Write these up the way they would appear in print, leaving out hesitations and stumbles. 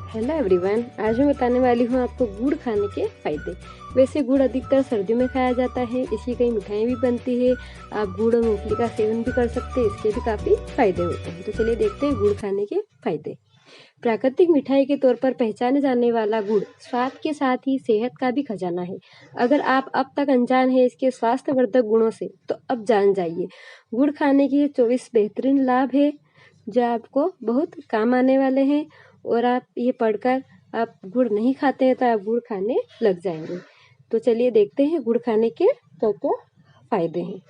Hello everyone, आज मैं बताने वाली हूँ आपको गुड़ खाने के फायदे। वैसे गुड़ अधिकतर सर्दियों में खाया जाता है, इसकी कई मिठाइयाँ भी बनती है। आप गुड़ और मूंगफली का सेवन भी कर सकते हैं, इसके भी काफ़ी फायदे होते हैं। तो चलिए देखते हैं गुड़ खाने के फायदे। प्राकृतिक मिठाई के तौर पर पहचाने जाने वाला गुड़ स्वाद के साथ ही सेहत का भी खजाना है। अगर आप अब तक अनजान हैं इसके स्वास्थ्यवर्धक गुणों से, तो अब जान जाइए। गुड़ खाने के 24 बेहतरीन लाभ है जो आपको बहुत काम आने वाले हैं, और आप ये पढ़कर आप गुड़ नहीं खाते हैं तो आप गुड़ खाने लग जाएंगे। तो चलिए देखते हैं गुड़ खाने के क्या क्या फायदे हैं।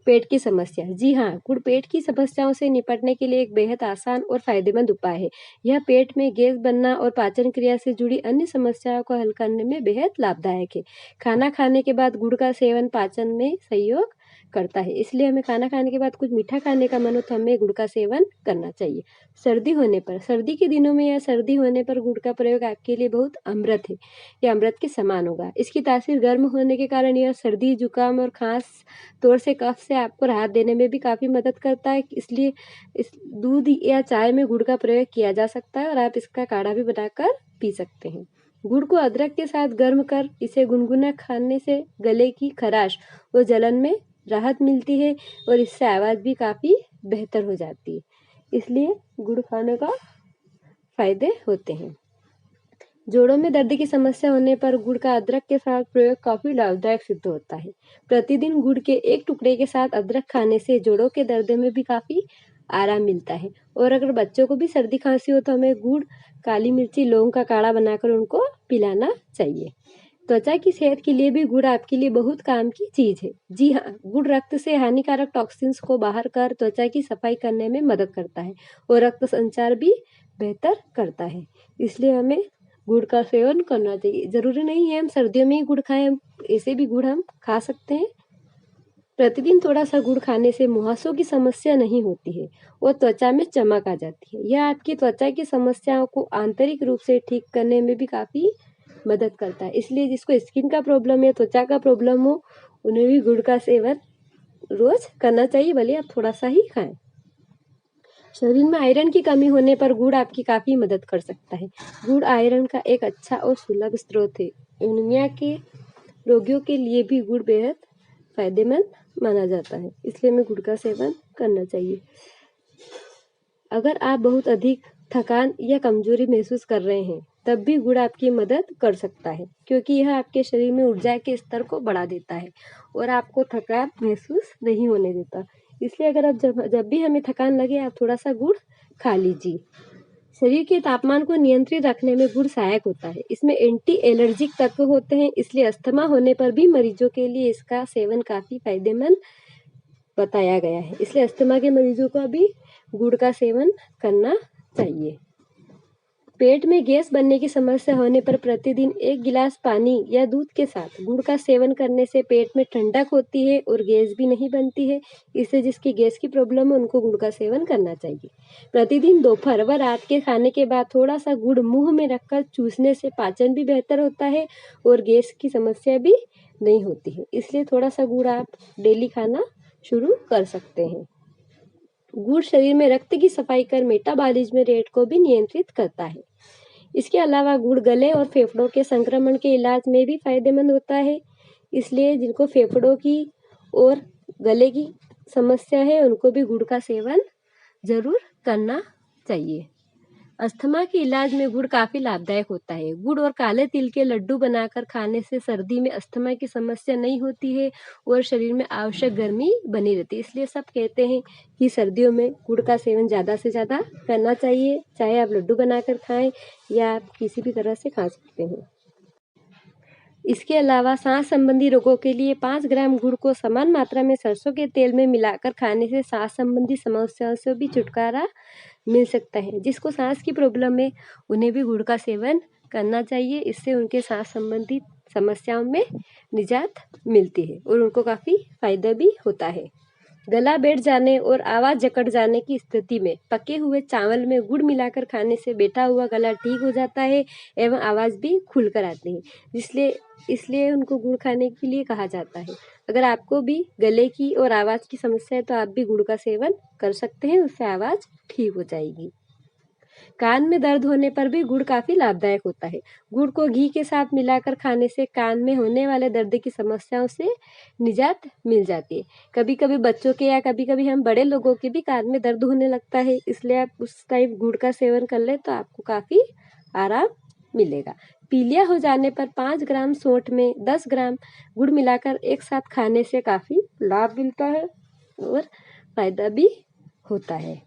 पेट की समस्या, जी हाँ, गुड़ पेट की समस्याओं से निपटने के लिए एक बेहद आसान और फायदेमंद उपाय है। यह पेट में गैस बनना और पाचन क्रिया से जुड़ी अन्य समस्याओं को हल करने में बेहद लाभदायक है। खाना खाने के बाद गुड़ का सेवन पाचन में सहयोग करता है, इसलिए हमें खाना खाने के बाद कुछ मीठा खाने का मन हो तो हमें गुड़ का सेवन करना चाहिए। सर्दी होने पर, सर्दी के दिनों में या सर्दी होने पर गुड़ का प्रयोग आपके लिए बहुत अमृत है, या अमृत के समान होगा। इसकी तासीर गर्म होने के कारण यह सर्दी, जुकाम और खांस तौर से कफ से आपको राहत देने में भी काफ़ी मदद करता है। इसलिए इस दूध या चाय में गुड़ का प्रयोग किया जा सकता है और आप इसका काढ़ा भी बनाकर पी सकते हैं। गुड़ को अदरक के साथ गर्म कर इसे गुनगुना खाने से गले की खराश और जलन में राहत मिलती है और इससे आवाज़ भी काफ़ी बेहतर हो जाती है। इसलिए गुड़ खाने का फायदे होते हैं। जोड़ों में दर्द की समस्या होने पर गुड़ का अदरक के साथ प्रयोग काफी लाभदायक सिद्ध होता है। प्रतिदिन गुड़ के एक टुकड़े के साथ अदरक खाने से जोड़ों के दर्द में भी काफी आराम मिलता है। और अगर बच्चों को भी सर्दी खांसी हो तो हमें गुड़, काली मिर्ची, लौंग का काढ़ा बनाकर उनको पिलाना चाहिए। त्वचा की सेहत के लिए भी गुड़ आपके लिए बहुत काम की चीज है। जी हाँ, गुड़ रक्त से हानिकारक टॉक्सिन्स को बाहर कर त्वचा की सफाई करने में मदद करता है और रक्त संचार भी बेहतर करता है। इसलिए हमें गुड़ का सेवन करना चाहिए। जरूरी नहीं है हम सर्दियों में ही गुड़ खाएं, ऐसे भी गुड़ हम खा सकते हैं। प्रतिदिन थोड़ा सा गुड़ खाने से मुहासों की समस्या नहीं होती है और त्वचा में चमक आ जाती है। यह आपकी त्वचा की समस्याओं को आंतरिक रूप से ठीक करने में भी काफी मदद करता है। इसलिए जिसको स्किन का प्रॉब्लम या त्वचा का प्रॉब्लम हो, उन्हें भी गुड़ का सेवन रोज करना चाहिए, भले आप थोड़ा सा ही खाएं। शरीर में आयरन की कमी होने पर गुड़ आपकी काफी मदद कर सकता है। गुड़ आयरन का एक अच्छा और सुलभ स्रोत है। एनीमिया के रोगियों के लिए भी गुड़ बेहद फायदेमंद माना जाता है, इसलिए हमें गुड़ का सेवन करना चाहिए। अगर आप बहुत अधिक थकान या कमजोरी महसूस कर रहे हैं, तब भी गुड़ आपकी मदद कर सकता है, क्योंकि यह आपके शरीर में ऊर्जा के स्तर को बढ़ा देता है और आपको थकान महसूस नहीं होने देता। इसलिए अगर आप जब भी हमें थकान लगे, आप थोड़ा सा गुड़ खा लीजिए। शरीर के तापमान को नियंत्रित रखने में गुड़ सहायक होता है। इसमें एंटी एलर्जिक तत्व होते हैं, इसलिए अस्थमा होने पर भी मरीजों के लिए इसका सेवन काफी फायदेमंद बताया गया है। इसलिए अस्थमा के मरीजों को भी गुड़ का सेवन करना चाहिए। पेट में गैस बनने की समस्या होने पर प्रतिदिन 1 गिलास पानी या दूध के साथ गुड़ का सेवन करने से पेट में ठंडक होती है और गैस भी नहीं बनती है। इससे जिसकी गैस की प्रॉब्लम है उनको गुड़ का सेवन करना चाहिए। प्रतिदिन दोपहर व रात के खाने के बाद थोड़ा सा गुड़ मुंह में रखकर चूसने से पाचन भी बेहतर होता है और गैस की समस्या भी नहीं होती है। इसलिए थोड़ा सा गुड़ आप डेली खाना शुरू कर सकते हैं। गुड़ शरीर में रक्त की सफाई कर मेटाबॉलिज्म रेट को भी नियंत्रित करता है। इसके अलावा गुड़ गले और फेफड़ों के संक्रमण के इलाज में भी फायदेमंद होता है। इसलिए जिनको फेफड़ों की और गले की समस्या है, उनको भी गुड़ का सेवन जरूर करना चाहिए। अस्थमा के इलाज में गुड़ काफी लाभदायक होता है। गुड़ और काले तिल के लड्डू बनाकर खाने से सर्दी में अस्थमा की समस्या नहीं होती है और शरीर में आवश्यक गर्मी बनी रहती है। इसलिए सब कहते हैं कि सर्दियों में गुड़ का सेवन ज़्यादा से ज़्यादा करना चाहिए, चाहे आप लड्डू बनाकर खाएं या आप किसी भी तरह से खा सकते हैं। इसके अलावा सांस संबंधी रोगों के लिए 5 ग्राम गुड़ को समान मात्रा में सरसों के तेल में मिलाकर खाने से सांस संबंधी समस्याओं से भी छुटकारा मिल सकता है। जिसको सांस की प्रॉब्लम है, उन्हें भी गुड़ का सेवन करना चाहिए। इससे उनके सांस संबंधी समस्याओं में निजात मिलती है और उनको काफ़ी फायदा भी होता है। गला बैठ जाने और आवाज़ जकड़ जाने की स्थिति में पके हुए चावल में गुड़ मिलाकर खाने से बैठा हुआ गला ठीक हो जाता है एवं आवाज़ भी खुलकर आती है। इसलिए उनको गुड़ खाने के लिए कहा जाता है। अगर आपको भी गले की और आवाज़ की समस्या है तो आप भी गुड़ का सेवन कर सकते हैं, उससे आवाज़ ठीक हो जाएगी। कान में दर्द होने पर भी गुड़ काफ़ी लाभदायक होता है। गुड़ को घी के साथ मिलाकर खाने से कान में होने वाले दर्द की समस्याओं से निजात मिल जाती है। कभी-कभी बच्चों के या कभी-कभी हम बड़े लोगों के भी कान में दर्द होने लगता है, इसलिए आप उस टाइम गुड़ का सेवन कर लें तो आपको काफ़ी आराम मिलेगा। पीलिया हो जाने पर 5 ग्राम सोंठ में 10 ग्राम गुड़ मिलाकर एक साथ खाने से काफ़ी लाभ मिलता है और फ़ायदा भी होता है।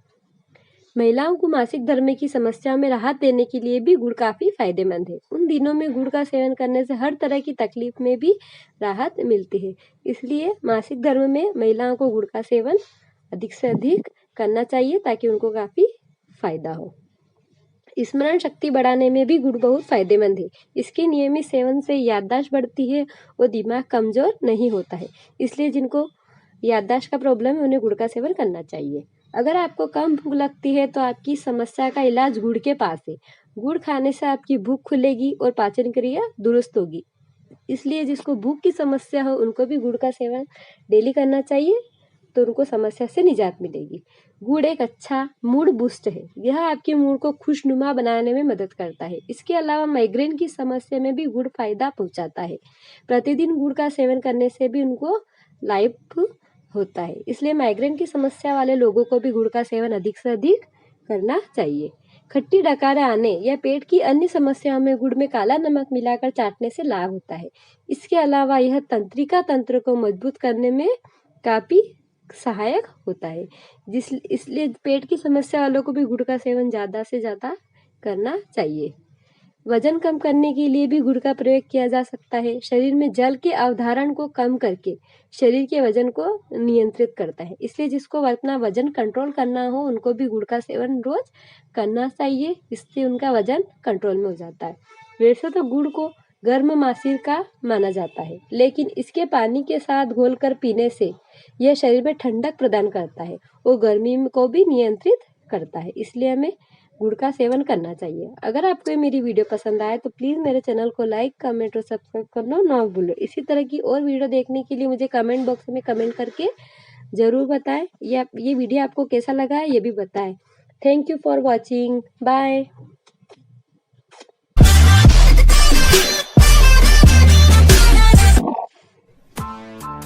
महिलाओं को मासिक धर्म की समस्या में राहत देने के लिए भी गुड़ काफ़ी फायदेमंद है। उन दिनों में गुड़ का सेवन करने से हर तरह की तकलीफ में भी राहत मिलती है। इसलिए मासिक धर्म में महिलाओं को गुड़ का सेवन अधिक से अधिक करना चाहिए ताकि उनको काफ़ी फायदा हो। स्मरण शक्ति बढ़ाने में भी गुड़ बहुत फायदेमंद है। इसके नियमित सेवन से याददाश्त बढ़ती है और दिमाग कमजोर नहीं होता है। इसलिए जिनको याददाश्त का प्रॉब्लम है उन्हें गुड़ का सेवन करना चाहिए। अगर आपको कम भूख लगती है तो आपकी समस्या का इलाज गुड़ के पास है। गुड़ खाने से आपकी भूख खुलेगी और पाचन क्रिया दुरुस्त होगी। इसलिए जिसको भूख की समस्या हो उनको भी गुड़ का सेवन डेली करना चाहिए तो उनको समस्या से निजात मिलेगी। गुड़ एक अच्छा मूड बूस्ट है। यह आपके मूड को खुशनुमा बनाने में मदद करता है। इसके अलावा माइग्रेन की समस्या में भी गुड़ फायदा पहुंचाता है। प्रतिदिन गुड़ का सेवन करने से भी उनको लाभ होता है। इसलिए माइग्रेन की समस्या वाले लोगों को भी गुड़ का सेवन अधिक से अधिक करना चाहिए। खट्टी डकारें आने या पेट की अन्य समस्याओं में गुड़ में काला नमक मिलाकर चाटने से लाभ होता है। इसके अलावा यह तंत्रिका तंत्र को मजबूत करने में काफ़ी सहायक होता है। इसलिए पेट की समस्या वालों को भी गुड़ का सेवन ज़्यादा से ज़्यादा करना चाहिए। वजन कम करने के लिए भी गुड़ का प्रयोग किया जा सकता है। शरीर में जल के अवधारण को कम करके शरीर के वजन को नियंत्रित करता है। इसलिए जिसको अपना वजन कंट्रोल करना हो उनको भी गुड़ का सेवन रोज करना चाहिए। इससे उनका वजन कंट्रोल में हो जाता है। वैसे तो गुड़ को गर्म मासीर का माना जाता है, लेकिन इसके पानी के साथ घोलकर पीने से यह शरीर में ठंडक प्रदान करता है और गर्मी को भी नियंत्रित करता है। इसलिए हमें गुड़ का सेवन करना चाहिए। अगर आपको ये मेरी वीडियो पसंद आए तो प्लीज़ मेरे चैनल को लाइक, कमेंट और सब्सक्राइब करना ना भूलो। इसी तरह की और वीडियो देखने के लिए मुझे कमेंट बॉक्स में कमेंट करके ज़रूर बताएं। या ये वीडियो आपको कैसा लगा है ये भी बताएं। Thank you for watching. Bye.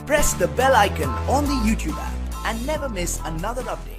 Press the bell icon on the YouTube app and never miss another update.